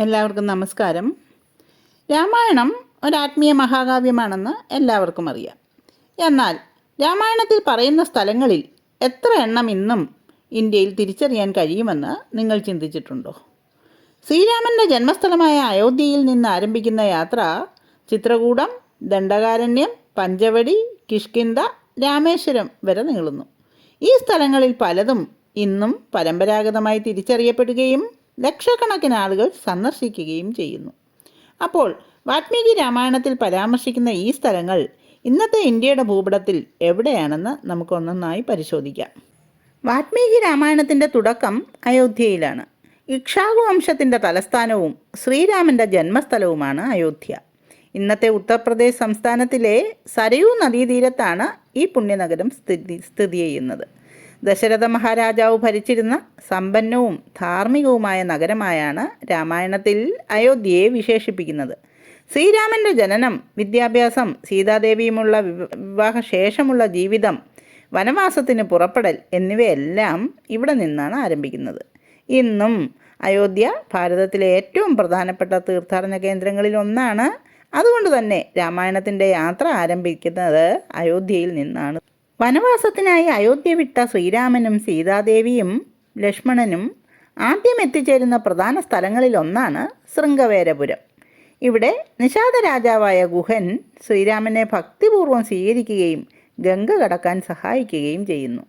എല്ലാവർക്കും നമസ്കാരം. രാമായണം ഒരാത്മീയ മഹാകാവ്യമാണെന്ന് എല്ലാവർക്കും അറിയാം. എന്നാൽ രാമായണത്തിൽ പറയുന്ന സ്ഥലങ്ങളിൽ എത്ര എണ്ണം ഇന്നും ഇന്ത്യയിൽ തിരിച്ചറിയാൻ കഴിയുമെന്ന് നിങ്ങൾ ചിന്തിച്ചിട്ടുണ്ടോ? ശ്രീരാമൻ്റെ ജന്മസ്ഥലമായ അയോധ്യയിൽ നിന്ന് ആരംഭിക്കുന്ന യാത്ര ചിത്രകൂടം, ദണ്ഡകാരണ്യം, പഞ്ചവടി, കിഷ്കിന്ധ, രാമേശ്വരം വരെ നീളുന്നു. ഈ സ്ഥലങ്ങളിൽ പലതും ഇന്നും പരമ്പരാഗതമായി തിരിച്ചറിയപ്പെടുകയും ലക്ഷക്കണക്കിന് ആളുകൾ സന്ദർശിക്കുകയും ചെയ്യുന്നു. അപ്പോൾ വാൽമീകി രാമായണത്തിൽ പരാമർശിക്കുന്ന ഈ സ്ഥലങ്ങൾ ഇന്നത്തെ ഇന്ത്യയുടെ ഭൂപടത്തിൽ എവിടെയാണെന്ന് നമുക്കൊന്നൊന്നായി പരിശോധിക്കാം. വാൽമീകി രാമായണത്തിൻ്റെ തുടക്കം അയോധ്യയിലാണ്. ഇക്ഷ്വാകു വംശത്തിൻ്റെ തലസ്ഥാനവും ശ്രീരാമൻ്റെ ജന്മസ്ഥലവുമാണ് അയോധ്യ. ഇന്നത്തെ ഉത്തർപ്രദേശ് സംസ്ഥാനത്തിലെ സരയൂ നദീതീരത്താണ് ഈ പുണ്യനഗരം സ്ഥിതി ചെയ്യുന്നത്. ദശരഥ മഹാരാജാവ് ഭരിച്ചിരുന്ന സമ്പന്നവും ധാർമ്മികവുമായ നഗരമായാണ് രാമായണത്തിൽ അയോധ്യയെ വിശേഷിപ്പിക്കുന്നത്. ശ്രീരാമൻ്റെ ജനനം, വിദ്യാഭ്യാസം, സീതാദേവിയുമുള്ള വിവാഹശേഷമുള്ള ജീവിതം, വനവാസത്തിന് പുറപ്പെടൽ എന്നിവയെല്ലാം ഇവിടെ നിന്നാണ് ആരംഭിക്കുന്നത്. ഇന്നും അയോധ്യ ഭാരതത്തിലെ ഏറ്റവും പ്രധാനപ്പെട്ട തീർത്ഥാടന കേന്ദ്രങ്ങളിൽ ഒന്നാണ്. അതുകൊണ്ട് തന്നെ രാമായണത്തിൻ്റെ യാത്ര ആരംഭിക്കുന്നത് അയോധ്യയിൽ നിന്നാണ്. വനവാസത്തിനായി അയോധ്യ വിട്ട ശ്രീരാമനും സീതാദേവിയും ലക്ഷ്മണനും ആദ്യം എത്തിച്ചേരുന്ന പ്രധാന സ്ഥലങ്ങളിലൊന്നാണ് ശൃംഗവേരപുരം. ഇവിടെ നിഷാദ രാജാവായ ഗുഹൻ ശ്രീരാമനെ ഭക്തിപൂർവ്വം സ്വീകരിക്കുകയും ഗംഗ കടക്കാൻ സഹായിക്കുകയും ചെയ്യുന്നു.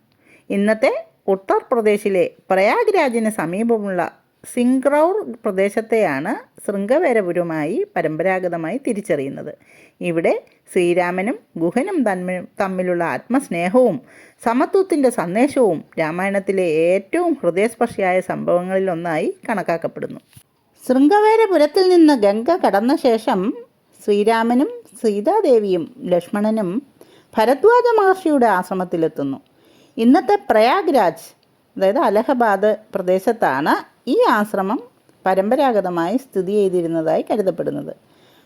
ഇന്നത്തെ ഉത്തർപ്രദേശിലെ പ്രയാഗ്രാജിന് സമീപമുള്ള സിംഗ്രൗർ പ്രദേശത്തെയാണ് ശൃംഗവേരപുരമായി പരമ്പരാഗതമായി തിരിച്ചറിയുന്നത്. ഇവിടെ ശ്രീരാമനും ഗുഹനും തമ്മിലുള്ള ആത്മസ്നേഹവും സമത്വത്തിൻ്റെ സന്ദേശവും രാമായണത്തിലെ ഏറ്റവും ഹൃദയസ്പർശിയായ സംഭവങ്ങളിലൊന്നായി കണക്കാക്കപ്പെടുന്നു. ശൃംഗവേരപുരത്തിൽ നിന്ന് ഗംഗ കടന്ന ശേഷം ശ്രീരാമനും സീതാദേവിയും ലക്ഷ്മണനും ഭരദ്വാജ മഹർഷിയുടെ ആശ്രമത്തിലെത്തുന്നു. ഇന്നത്തെ പ്രയാഗ്രാജ്, അതായത് അലഹബാദ് പ്രദേശത്താണ് ഈ ആശ്രമം പരമ്പരാഗതമായി സ്ഥിതി ചെയ്തിരുന്നതായി കരുതപ്പെടുന്നത്.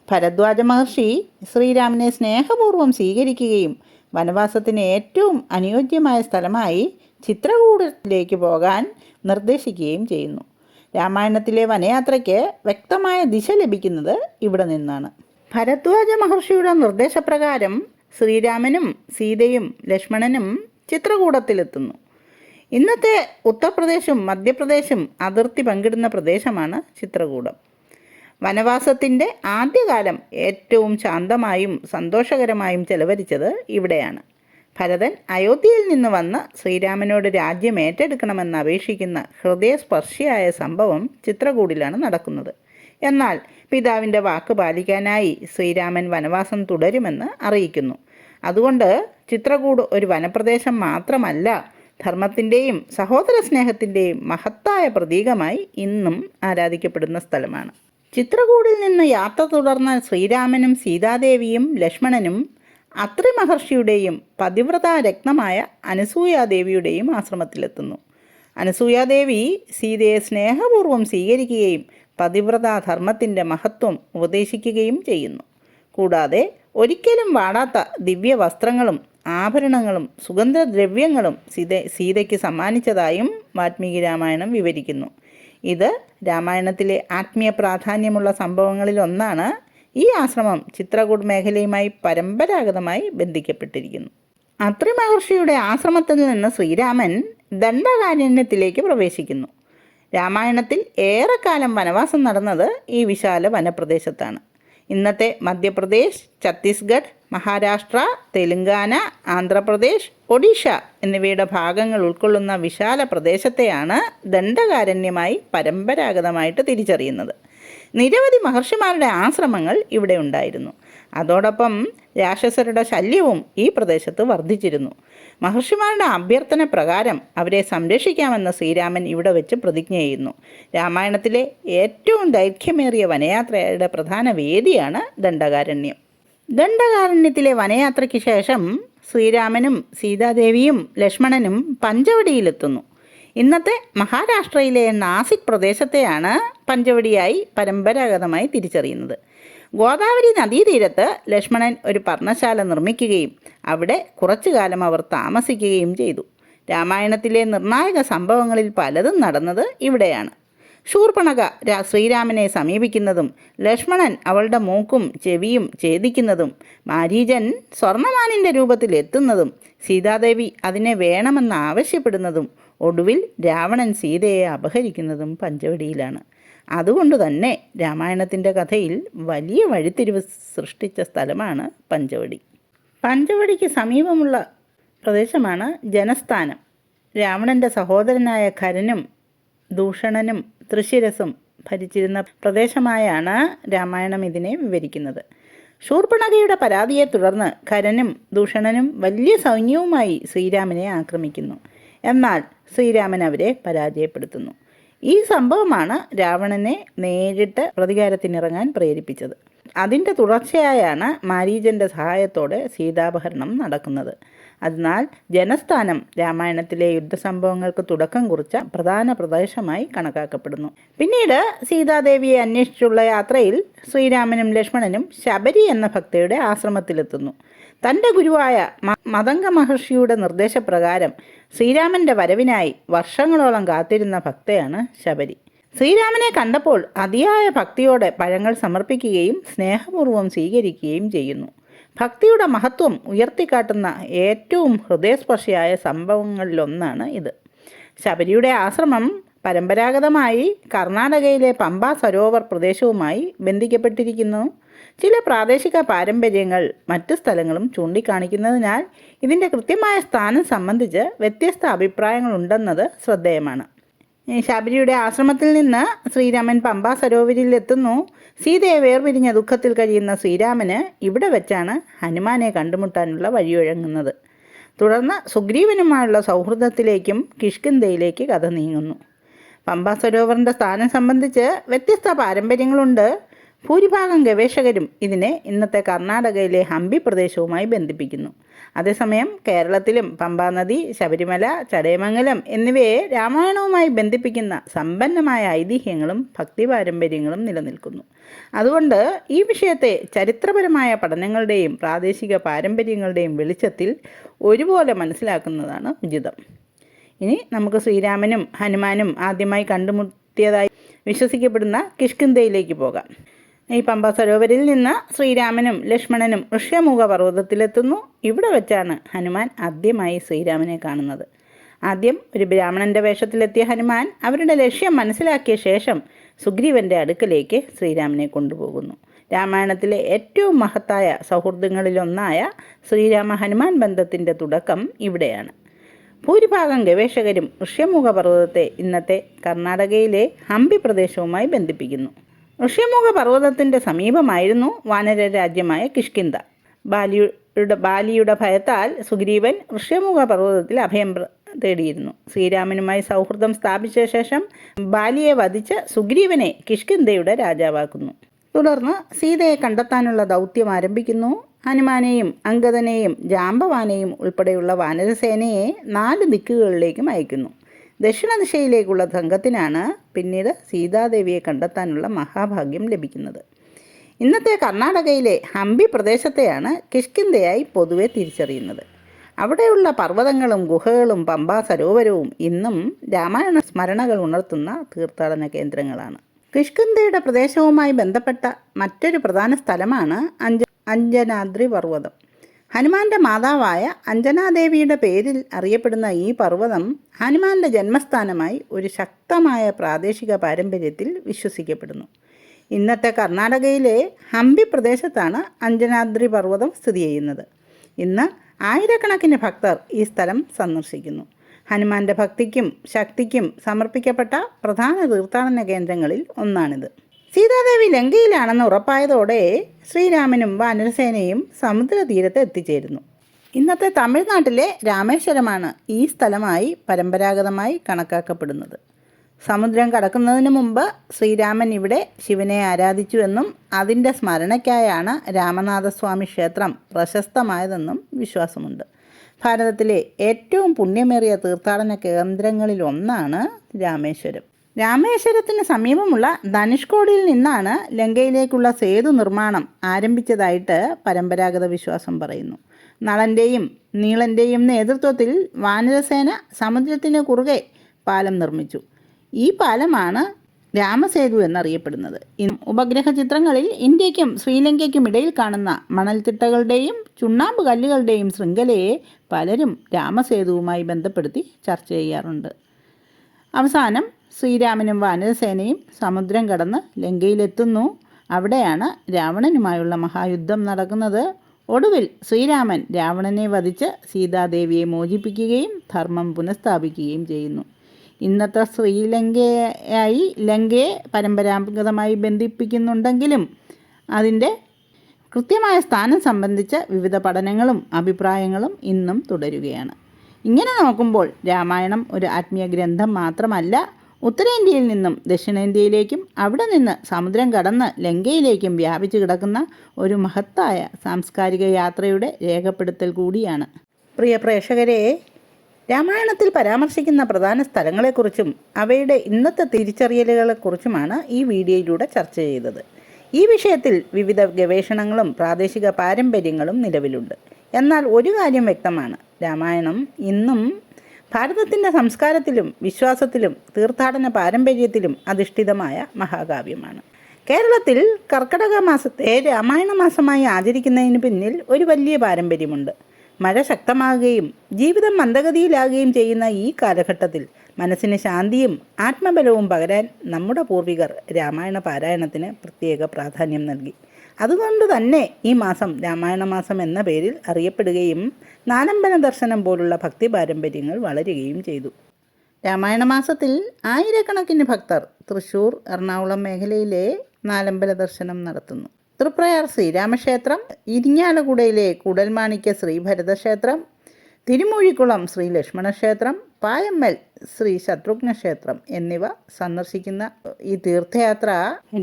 ഭരദ്വാജ മഹർഷി ശ്രീരാമനെ സ്നേഹപൂർവ്വം സ്വീകരിക്കുകയും വനവാസത്തിന് ഏറ്റവും അനുയോജ്യമായ സ്ഥലമായി ചിത്രകൂടത്തിലേക്ക് പോകാൻ നിർദ്ദേശിക്കുകയും ചെയ്യുന്നു. രാമായണത്തിലെ വനയാത്രയ്ക്ക് വ്യക്തമായ ദിശ ലഭിക്കുന്നത് ഇവിടെ നിന്നാണ്. ഭരദ്വാജ മഹർഷിയുടെ നിർദ്ദേശപ്രകാരം ശ്രീരാമനും സീതയും ലക്ഷ്മണനും ചിത്രകൂടത്തിലെത്തുന്നു. ഇന്നത്തെ ഉത്തർപ്രദേശും മധ്യപ്രദേശും അതിർത്തി പങ്കിടുന്ന പ്രദേശമാണ് ചിത്രകൂടം. വനവാസത്തിൻ്റെ ആദ്യകാലം ഏറ്റവും ശാന്തമായും സന്തോഷകരമായും ചെലവഴിച്ചത് ഇവിടെയാണ്. ഭരതൻ അയോധ്യയിൽ നിന്ന് വന്ന് ശ്രീരാമനോട് രാജ്യം ഏറ്റെടുക്കണമെന്ന് അപേക്ഷിക്കുന്ന ഹൃദയസ്പർശിയായ സംഭവം ചിത്രകൂടിലാണ് നടക്കുന്നത്. എന്നാൽ പിതാവിൻ്റെ വാക്ക് പാലിക്കാനായി ശ്രീരാമൻ വനവാസം തുടരുമെന്ന് അറിയിക്കുന്നു. അതുകൊണ്ട് ചിത്രകൂട് ഒരു വനപ്രദേശം മാത്രമല്ല, ധർമ്മത്തിൻ്റെയും സഹോദര സ്നേഹത്തിൻ്റെയും മഹത്തായ പ്രതീകമായി ഇന്നും ആരാധിക്കപ്പെടുന്ന സ്ഥലമാണ്. ചിത്രകൂടിൽ നിന്ന് യാത്ര തുടർന്ന ശ്രീരാമനും സീതാദേവിയും ലക്ഷ്മണനും അത്രി മഹർഷിയുടെയും പതിവ്രത രത്നമായ അനസൂയാദേവിയുടെയും ആശ്രമത്തിലെത്തുന്നു. അനസൂയാദേവി സീതയെ സ്നേഹപൂർവ്വം സ്വീകരിക്കുകയും പതിവ്രത ധർമ്മത്തിൻ്റെ മഹത്വം ഉപദേശിക്കുകയും ചെയ്യുന്നു. കൂടാതെ ഒരിക്കലും വാടാത്ത ദിവ്യ വസ്ത്രങ്ങളും ആഭരണങ്ങളും സുഗന്ധദ്രവ്യങ്ങളും സീതയ്ക്ക് സമ്മാനിച്ചതായും വാൽമീകി രാമായണം വിവരിക്കുന്നു. ഇത് രാമായണത്തിലെ ആത്മീയ പ്രാധാന്യമുള്ള സംഭവങ്ങളിലൊന്നാണ്. ഈ ആശ്രമം ചിത്രകൂട് മേഖലയുമായി പരമ്പരാഗതമായി ബന്ധിക്കപ്പെട്ടിരിക്കുന്നു. അത്രി മഹർഷിയുടെ ആശ്രമത്തിൽ നിന്ന് ശ്രീരാമൻ ദണ്ഡകാരണ്യത്തിലേക്ക് പ്രവേശിക്കുന്നു. രാമായണത്തിൽ ഏറെക്കാലം വനവാസം നടന്നത് ഈ വിശാല വനപ്രദേശത്താണ്. ഇന്നത്തെ മധ്യപ്രദേശ്, ഛത്തീസ്ഗഡ്, മഹാരാഷ്ട്ര, തെലുങ്കാന, ആന്ധ്രാപ്രദേശ്, ഒഡീഷ എന്നിവയുടെ ഭാഗങ്ങൾ ഉൾക്കൊള്ളുന്ന വിശാല പ്രദേശത്തെയാണ് ദണ്ഡകാരണ്യമായി പരമ്പരാഗതമായിട്ട് തിരിച്ചറിയുന്നത്. നിരവധി മഹർഷിമാരുടെ ആശ്രമങ്ങൾ ഇവിടെ ഉണ്ടായിരുന്നു. അതോടൊപ്പം രാക്ഷസരുടെ ശല്യവും ഈ പ്രദേശത്ത് വർദ്ധിച്ചിരുന്നു. മഹർഷിമാരുടെ അഭ്യർത്ഥന പ്രകാരം അവരെ സംരക്ഷിക്കാമെന്ന് ശ്രീരാമൻ ഇവിടെ വെച്ച് പ്രതിജ്ഞ ചെയ്യുന്നു. രാമായണത്തിലെ ഏറ്റവും ദൈർഘ്യമേറിയ വനയാത്രയുടെ പ്രധാന വേദിയാണ് ദണ്ഡകാരണ്യം. ദണ്ഡകാരണ്യത്തിലെ വനയാത്രയ്ക്ക് ശേഷം ശ്രീരാമനും സീതാദേവിയും ലക്ഷ്മണനും പഞ്ചവടിയിലെത്തുന്നു. ഇന്നത്തെ മഹാരാഷ്ട്രയിലെ നാസിക് പ്രദേശത്തെയാണ് പഞ്ചവടിയായി പരമ്പരാഗതമായി തിരിച്ചറിയുന്നത്. ഗോദാവരി നദീതീരത്ത് ലക്ഷ്മണൻ ഒരു പർണശാല നിർമ്മിക്കുകയും അവിടെ കുറച്ചു കാലം അവർ താമസിക്കുകയും ചെയ്തു. രാമായണത്തിലെ നിർണായക സംഭവങ്ങളിൽ പലതും നടന്നത് ഇവിടെയാണ്. ശൂർപ്പണഖ ശ്രീരാമനെ സമീപിക്കുന്നതും ലക്ഷ്മണൻ അവളുടെ മൂക്കും ചെവിയും ഛേദിക്കുന്നതും മാരീചൻ സ്വർണമാനിൻ്റെ രൂപത്തിൽ എത്തുന്നതും സീതാദേവി അതിനെ വേണമെന്ന് ആവശ്യപ്പെടുന്നതും ഒടുവിൽ രാവണൻ സീതയെ അപഹരിക്കുന്നതും പഞ്ചവടിയിലാണ്. അതുകൊണ്ട് തന്നെ രാമായണത്തിൻ്റെ കഥയിൽ വലിയ വഴിത്തിരിവ് സൃഷ്ടിച്ച സ്ഥലമാണ് പഞ്ചവടി. പഞ്ചവടിക്ക് സമീപമുള്ള പ്രദേശമാണ് ജനസ്ഥാനം. രാവണൻ്റെ സഹോദരനായ ഖരനും ദൂഷണനും തൃശിരസും ഭരിച്ചിരുന്ന പ്രദേശമായാണ് രാമായണം ഇതിനെ വിവരിക്കുന്നത്. ശൂർപ്പണഖയുടെ പരാതിയെ തുടർന്ന് ഖരനും ദൂഷണനും വലിയ സൈന്യവുമായി ശ്രീരാമനെ ആക്രമിക്കുന്നു. എന്നാൽ ശ്രീരാമൻ അവരെ പരാജയപ്പെടുത്തുന്നു. ഈ സംഭവമാണ് രാവണനെ നേരിട്ട് പ്രതികാരത്തിനിറങ്ങാൻ പ്രേരിപ്പിച്ചത്. അതിൻ്റെ തുടർച്ചയായാണ് മാരീചൻ്റെ സഹായത്തോടെ സീതാപഹരണം നടക്കുന്നത്. അതിനാൽ ജനസ്ഥാനം രാമായണത്തിലെ യുദ്ധസംഭവങ്ങൾക്ക് തുടക്കം കുറിച്ച പ്രധാന പ്രദേശമായി കണക്കാക്കപ്പെടുന്നു. പിന്നീട് സീതാദേവിയെ അന്വേഷിച്ചുള്ള യാത്രയിൽ ശ്രീരാമനും ലക്ഷ്മണനും ശബരി എന്ന ഭക്തയുടെ ആശ്രമത്തിലെത്തുന്നു. തൻ്റെ ഗുരുവായ മതംഗ മഹർഷിയുടെ നിർദ്ദേശപ്രകാരം ശ്രീരാമൻ്റെ വരവിനായി വർഷങ്ങളോളം കാത്തിരുന്ന ഭക്തയാണ് ശബരി. ശ്രീരാമനെ കണ്ടപ്പോൾ അതിയായ ഭക്തിയോടെ പഴങ്ങൾ സമർപ്പിക്കുകയും സ്നേഹപൂർവ്വം സ്വീകരിക്കുകയും ചെയ്യുന്നു. ഭക്തിയുടെ മഹത്വം ഉയർത്തിക്കാട്ടുന്ന ഏറ്റവും ഹൃദയസ്പർശിയായ സംഭവങ്ങളിലൊന്നാണ് ഇത്. ശബരിയുടെ ആശ്രമം പരമ്പരാഗതമായി കർണാടകയിലെ പമ്പ സരോവർ പ്രദേശവുമായി ബന്ധിക്കപ്പെട്ടിരിക്കുന്നു. ചില പ്രാദേശിക പാരമ്പര്യങ്ങൾ മറ്റു സ്ഥലങ്ങളും ചൂണ്ടിക്കാണിക്കുന്നതിനാൽ ഇതിൻ്റെ കൃത്യമായ സ്ഥാനം സംബന്ധിച്ച് വ്യത്യസ്ത അഭിപ്രായങ്ങളുണ്ടെന്നത് ശ്രദ്ധേയമാണ്. ശബരിയുടെ ആശ്രമത്തിൽ നിന്ന് ശ്രീരാമൻ പമ്പ സരോവരിലെത്തുന്നു. സീതയെ വേർപിരിഞ്ഞ ദുഃഖത്തിൽ കഴിയുന്ന ശ്രീരാമന് ഇവിടെ വെച്ചാണ് ഹനുമാനെ കണ്ടുമുട്ടാനുള്ള വഴിയൊഴങ്ങുന്നത്. തുടർന്ന് സുഗ്രീവനുമായുള്ള സൗഹൃദത്തിലേക്കും കിഷ്കിന്ധയിലേക്ക് കഥ നീങ്ങുന്നു. പമ്പ സരോവറിൻ്റെ സ്ഥാനം സംബന്ധിച്ച് വ്യത്യസ്ത പാരമ്പര്യങ്ങളുണ്ട്. ഭൂരിഭാഗം ഗവേഷകരും ഇതിനെ ഇന്നത്തെ കർണാടകയിലെ ഹംപി പ്രദേശവുമായി ബന്ധിപ്പിക്കുന്നു. അതേസമയം കേരളത്തിലും പമ്പാ നദി, ശബരിമല, ചടയമംഗലം എന്നിവയെ രാമായണവുമായി ബന്ധിപ്പിക്കുന്ന സമ്പന്നമായ ഐതിഹ്യങ്ങളും ഭക്തി പാരമ്പര്യങ്ങളും നിലനിൽക്കുന്നു. അതുകൊണ്ട് ഈ വിഷയത്തെ ചരിത്രപരമായ പഠനങ്ങളുടെയും പ്രാദേശിക പാരമ്പര്യങ്ങളുടെയും വെളിച്ചത്തിൽ ഒരുപോലെ മനസ്സിലാക്കുന്നതാണ് ഉചിതം. ഇനി നമുക്ക് ശ്രീരാമനും ഹനുമാനും ആദ്യമായി കണ്ടുമുട്ടിയതായി വിശ്വസിക്കപ്പെടുന്ന കിഷ്കിന്ധയിലേക്ക് പോകാം. ഈ പമ്പ സരോവരിൽ നിന്ന് ശ്രീരാമനും ലക്ഷ്മണനും ഋഷ്യമുഖ പർവ്വതത്തിലെത്തുന്നു. ഇവിടെ വെച്ചാണ് ഹനുമാൻ ആദ്യമായി ശ്രീരാമനെ കാണുന്നത്. ആദ്യം ഒരു ബ്രാഹ്മണൻ്റെ വേഷത്തിലെത്തിയ ഹനുമാൻ അവരുടെ ലക്ഷ്യം മനസ്സിലാക്കിയ ശേഷം സുഗ്രീവൻ്റെ അടുക്കലേക്ക് ശ്രീരാമനെ കൊണ്ടുപോകുന്നു. രാമായണത്തിലെ ഏറ്റവും മഹത്തായ സൗഹൃദങ്ങളിലൊന്നായ ശ്രീരാമ ഹനുമാൻ ബന്ധത്തിൻ്റെ തുടക്കം ഇവിടെയാണ്. ഭൂരിഭാഗം ഗവേഷകരും ഋഷ്യമുഖ പർവ്വതത്തെ ഇന്നത്തെ കർണാടകയിലെ ഹംപി പ്രദേശവുമായി ബന്ധിപ്പിക്കുന്നു. ഋഷ്യമുഖ പർവ്വതത്തിൻ്റെ സമീപമായിരുന്നു വാനര രാജ്യമായ കിഷ്കിന്ധ. ബാലിയുടെ ഭയത്താൽ സുഗ്രീവൻ ഋഷ്യമുഖ പർവ്വതത്തിൽ അഭയം തേടിയിരുന്നു. ശ്രീരാമനുമായി സൗഹൃദം സ്ഥാപിച്ച ശേഷം ബാലിയെ വധിച്ച് സുഗ്രീവനെ കിഷ്കിന്ധയുടെ രാജാവാക്കുന്നു. തുടർന്ന് സീതയെ കണ്ടെത്താനുള്ള ദൗത്യം ആരംഭിക്കുന്നു. ഹനുമാനെയും അങ്കദനെയും ജാമ്പവാനെയും ഉൾപ്പെടെയുള്ള വാനരസേനയെ 4 ദിക്കുകളിലേക്കും അയക്കുന്നു. ദക്ഷിണ ദിശയിലേക്കുള്ള സംഘത്തിനാണ് പിന്നീട് സീതാദേവിയെ കണ്ടെത്താനുള്ള മഹാഭാഗ്യം ലഭിക്കുന്നത്. ഇന്നത്തെ കർണാടകയിലെ ഹംപി പ്രദേശത്തെയാണ് കിഷ്കിന്ധയായി പൊതുവെ തിരിച്ചറിയുന്നത്. അവിടെയുള്ള പർവ്വതങ്ങളും ഗുഹകളും പമ്പാ സരോവരവും ഇന്നും രാമായണ സ്മരണകൾ ഉണർത്തുന്ന തീർത്ഥാടന കേന്ദ്രങ്ങളാണ്. കിഷ്കിന്ധയുടെ പ്രദേശവുമായി ബന്ധപ്പെട്ട മറ്റൊരു പ്രധാന സ്ഥലമാണ് അഞ്ജനാദ്രി പർവ്വതം. ഹനുമാന്റെ മാതാവായ അഞ്ജനാദേവിയുടെ പേരിൽ അറിയപ്പെടുന്ന ഈ പർവ്വതം ഹനുമാന്റെ ജന്മസ്ഥാനമായി ഒരു ശക്തമായ പ്രാദേശിക പാരമ്പര്യത്തിൽ വിശ്വസിക്കപ്പെടുന്നു. ഇന്നത്തെ കർണാടകയിലെ ഹംപി പ്രദേശത്താണ് അഞ്ജനാദ്രി പർവ്വതം സ്ഥിതി ചെയ്യുന്നത്. ഇന്ന് ആയിരക്കണക്കിന് ഭക്തർ ഈ സ്ഥലം സന്ദർശിക്കുന്നു. ഹനുമാന്റെ ഭക്തിക്കും ശക്തിക്കും സമർപ്പിക്കപ്പെട്ട പ്രധാന തീർത്ഥാടന കേന്ദ്രങ്ങളിൽ ഒന്നാണിത്. സീതാദേവി ലങ്കയിലാണെന്ന് ഉറപ്പായതോടെ ശ്രീരാമനും വാനരസേനയും സമുദ്രതീരത്ത് എത്തിച്ചേരുന്നു. ഇന്നത്തെ തമിഴ്നാട്ടിലെ രാമേശ്വരമാണ് ഈ സ്ഥലമായി പരമ്പരാഗതമായി കണക്കാക്കപ്പെടുന്നത്. സമുദ്രം കടക്കുന്നതിന് മുമ്പ് ശ്രീരാമൻ ഇവിടെ ശിവനെ ആരാധിച്ചുവെന്നും അതിൻ്റെ സ്മരണയ്ക്കായാണ് രാമനാഥസ്വാമി ക്ഷേത്രം പ്രശസ്തമായതെന്നും വിശ്വാസമുണ്ട്. ഭാരതത്തിലെ ഏറ്റവും പുണ്യമേറിയ തീർത്ഥാടന കേന്ദ്രങ്ങളിലൊന്നാണ് രാമേശ്വരം. രാമേശ്വരത്തിന് സമീപമുള്ള ധനുഷ്കോടിയിൽ നിന്നാണ് ലങ്കയിലേക്കുള്ള സേതു നിർമ്മാണം ആരംഭിച്ചതായിട്ട് പരമ്പരാഗത വിശ്വാസം പറയുന്നു. നളൻ്റെയും നീളൻ്റെയും നേതൃത്വത്തിൽ വാനരസേന സമുദ്രത്തിന് കുറുകെ പാലം നിർമ്മിച്ചു. ഈ പാലമാണ് രാമസേതു എന്നറിയപ്പെടുന്നത്. ഉപഗ്രഹ ചിത്രങ്ങളിൽ ഇന്ത്യയ്ക്കും ശ്രീലങ്കയ്ക്കും ഇടയിൽ കാണുന്ന മണൽത്തിട്ടകളുടെയും ചുണ്ണാമ്പ് കല്ലുകളുടെയും ശൃംഖലയെ പലരും രാമസേതുവുമായി ബന്ധപ്പെടുത്തി ചർച്ച ചെയ്യാറുണ്ട്. അവസാനം ശ്രീരാമനും വാനരസേനയും സമുദ്രം കടന്ന് ലങ്കയിലെത്തുന്നു. അവിടെയാണ് രാവണനുമായുള്ള മഹായുദ്ധം നടക്കുന്നത്. ഒടുവിൽ ശ്രീരാമൻ രാവണനെ വധിച്ച് സീതാദേവിയെ മോചിപ്പിക്കുകയും ധർമ്മം പുനഃസ്ഥാപിക്കുകയും ചെയ്യുന്നു. ഇന്നത്തെ ശ്രീലങ്കയായി ലങ്കയെ പരമ്പരാഗതമായി ബന്ധിപ്പിക്കുന്നുണ്ടെങ്കിലും അതിൻ്റെ കൃത്യമായ സ്ഥാനം സംബന്ധിച്ച വിവിധ പഠനങ്ങളും അഭിപ്രായങ്ങളും ഇന്നും തുടരുകയാണ്. ഇങ്ങനെ നോക്കുമ്പോൾ രാമായണം ഒരു ആത്മീയ ഗ്രന്ഥം മാത്രമല്ല, ഉത്തരേന്ത്യയിൽ നിന്നും ദക്ഷിണേന്ത്യയിലേക്കും അവിടെ നിന്ന് സമുദ്രം കടന്ന് ലങ്കയിലേക്കും വ്യാപിച്ചു കിടക്കുന്ന ഒരു മഹത്തായ സാംസ്കാരിക യാത്രയുടെ രേഖപ്പെടുത്തൽ കൂടിയാണ്. പ്രിയ പ്രേക്ഷകരെ, രാമായണത്തിൽ പരാമർശിക്കുന്ന പ്രധാന സ്ഥലങ്ങളെക്കുറിച്ചും അവയുടെ ഇന്നത്തെ തിരിച്ചറിയലുകളെക്കുറിച്ചുമാണ് ഈ വീഡിയോയിലൂടെ ചർച്ച ചെയ്തത്. ഈ വിഷയത്തിൽ വിവിധ ഗവേഷണങ്ങളും പ്രാദേശിക പാരമ്പര്യങ്ങളും നിലവിലുണ്ട്. എന്നാൽ ഒരു കാര്യം വ്യക്തമാണ്, രാമായണം ഇന്നും ഭാരതത്തിൻ്റെ സംസ്കാരത്തിലും വിശ്വാസത്തിലും തീർത്ഥാടന പാരമ്പര്യത്തിലും അധിഷ്ഠിതമായ മഹാകാവ്യമാണ്. കേരളത്തിൽ കർക്കടക മാസത്തെ രാമായണ മാസമായി ആചരിക്കുന്നതിന് പിന്നിൽ ഒരു വലിയ പാരമ്പര്യമുണ്ട്. മഴ ശക്തമാകുകയും ജീവിതം മന്ദഗതിയിലാകുകയും ചെയ്യുന്ന ഈ കാലഘട്ടത്തിൽ മനസ്സിന് ശാന്തിയും ആത്മബലവും പകരാൻ നമ്മുടെ പൂർവികർ രാമായണ പാരായണത്തിന് പ്രത്യേക പ്രാധാന്യം നൽകി. അതുകൊണ്ട് തന്നെ ഈ മാസം രാമായണ മാസം എന്ന പേരിൽ അറിയപ്പെടുകയും നാലമ്പല ദർശനം പോലുള്ള ഭക്തി പാരമ്പര്യങ്ങൾ വളരുകയും ചെയ്തു. രാമായണ മാസത്തിൽ ആയിരക്കണക്കിന് ഭക്തർ തൃശ്ശൂർ, എറണാകുളം മേഖലയിലെ നാലമ്പല ദർശനം നടത്തുന്നു. തൃപ്രയാർ ശ്രീരാമക്ഷേത്രം, ഇരിങ്ങാലക്കുടയിലെ കൂടൽമാണിക്യ ശ്രീ ഭരതക്ഷേത്രം, തിരുമൂഴിക്കുളം ശ്രീ ലക്ഷ്മണക്ഷേത്രം, പായമ്മൽ ശ്രീ ശത്രുഘ്ന ക്ഷേത്രം എന്നിവ സന്ദർശിക്കുന്ന ഈ തീർത്ഥയാത്ര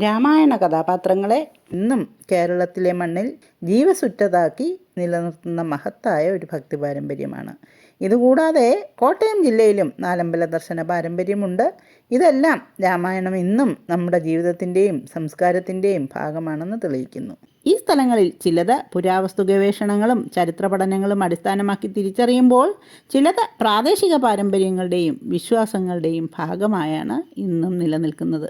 രാമായണ കഥാപാത്രങ്ങളെ ഇന്നും കേരളത്തിലെ മണ്ണിൽ ജീവസുറ്റതാക്കി നിലനിർത്തുന്ന മഹത്തായ ഒരു ഭക്തി പാരമ്പര്യമാണ്. ഇതുകൂടാതെ കോട്ടയം ജില്ലയിലും നാലമ്പല ദർശന പാരമ്പര്യമുണ്ട്. ഇതെല്ലാം രാമായണം ഇന്നും നമ്മുടെ ജീവിതത്തിൻ്റെയും സംസ്കാരത്തിൻ്റെയും ഭാഗമാണെന്ന് തെളിയിക്കുന്നു. ഈ സ്ഥലങ്ങളിൽ ചിലത് പുരാവസ്തു ഗവേഷണങ്ങളും ചരിത്ര പഠനങ്ങളും അടിസ്ഥാനമാക്കി തിരിച്ചറിയുമ്പോൾ ചിലത് പ്രാദേശിക പാരമ്പര്യങ്ങളുടെയും വിശ്വാസങ്ങളുടെയും ഭാഗമായാണ് ഇന്നും നിലനിൽക്കുന്നത്.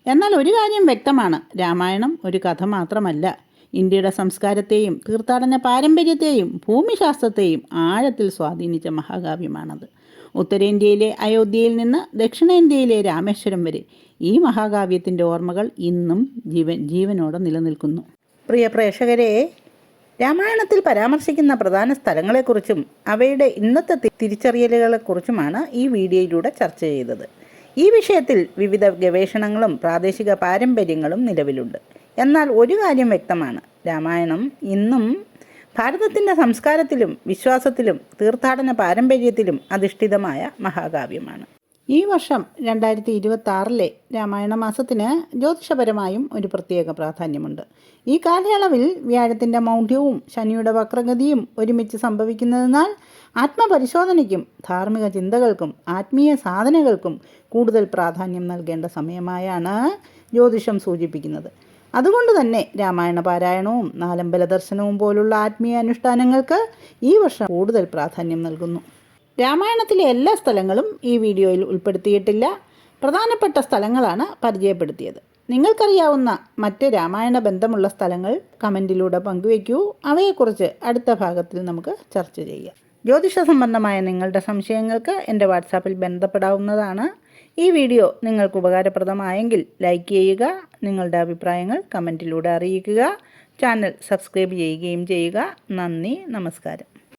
എന്നാൽ ഒരു കാര്യം വ്യക്തമാണ്, രാമായണം ഒരു കഥ മാത്രമല്ല, ഇന്ത്യയുടെ സംസ്കാരത്തെയും തീർത്ഥാടന പാരമ്പര്യത്തെയും ഭൂമിശാസ്ത്രത്തെയും ആഴത്തിൽ സ്വാധീനിച്ച മഹാകാവ്യമാണത്. ഉത്തരേന്ത്യയിലെ അയോധ്യയിൽ നിന്ന് ദക്ഷിണേന്ത്യയിലെ രാമേശ്വരം വരെ ഈ മഹാകാവ്യത്തിൻ്റെ ഓർമ്മകൾ ഇന്നും ജീവനോടെ നിലനിൽക്കുന്നു. പ്രിയ പ്രേക്ഷകരെ, രാമായണത്തിൽ പരാമർശിക്കുന്ന പ്രധാന സ്ഥലങ്ങളെക്കുറിച്ചും അവയുടെ ഇന്നത്തെ തിരിച്ചറിയലുകളെക്കുറിച്ചുമാണ് ഈ വീഡിയോയിലൂടെ ചർച്ച ചെയ്തത്. ഈ വിഷയത്തിൽ വിവിധ ഗവേഷണങ്ങളും പ്രാദേശിക പാരമ്പര്യങ്ങളും നിലവിലുണ്ട്. എന്നാൽ ഒരു കാര്യം വ്യക്തമാണ്, രാമായണം ഇന്നും ഭാരതത്തിൻ്റെ സംസ്കാരത്തിലും വിശ്വാസത്തിലും തീർത്ഥാടന പാരമ്പര്യത്തിലും അധിഷ്ഠിതമായ മഹാകാവ്യമാണ്. ഈ വർഷം 2026 രാമായണ മാസത്തിന് ജ്യോതിഷപരമായും ഒരു പ്രത്യേക പ്രാധാന്യമുണ്ട്. ഈ കാലയളവിൽ വ്യാഴത്തിൻ്റെ മൗഢ്യവും ശനിയുടെ വക്രഗതിയും ഒരുമിച്ച് സംഭവിക്കുന്നതിനാൽ ആത്മപരിശോധനയ്ക്കും ധാർമ്മിക ചിന്തകൾക്കും ആത്മീയ സാധനകൾക്കും കൂടുതൽ പ്രാധാന്യം നൽകേണ്ട സമയമായാണ് ജ്യോതിഷം സൂചിപ്പിക്കുന്നത്. അതുകൊണ്ട് തന്നെ രാമായണ പാരായണവും നാലമ്പല ദർശനവും പോലുള്ള ആത്മീയ അനുഷ്ഠാനങ്ങൾക്ക് ഈ വർഷം കൂടുതൽ പ്രാധാന്യം നൽകുന്നു. രാമായണത്തിലെ എല്ലാ സ്ഥലങ്ങളും ഈ വീഡിയോയിൽ ഉൾപ്പെടുത്തിയിട്ടില്ല. പ്രധാനപ്പെട്ട സ്ഥലങ്ങളാണ് പരിചയപ്പെടുത്തിയത്. നിങ്ങൾക്കറിയാവുന്ന മറ്റ് രാമായണ ബന്ധമുള്ള സ്ഥലങ്ങൾ കമൻറ്റിലൂടെ പങ്കുവയ്ക്കൂ. അവയെക്കുറിച്ച് അടുത്ത ഭാഗത്തിൽ നമുക്ക് ചർച്ച ചെയ്യാം. ജ്യോതിഷ സംബന്ധമായ നിങ്ങളുടെ സംശയങ്ങൾക്ക് എൻ്റെ വാട്സാപ്പിൽ ബന്ധപ്പെടാവുന്നതാണ്. ഈ വീഡിയോ നിങ്ങൾക്ക് ഉപകാരപ്രദമായെങ്കിൽ ലൈക്ക് ചെയ്യുക. നിങ്ങളുടെ അഭിപ്രായങ്ങൾ കമൻറ്റിലൂടെ അറിയിക്കുക. ചാനൽ സബ്സ്ക്രൈബ് ചെയ്യുകയും ചെയ്യുക. നന്ദി, നമസ്കാരം.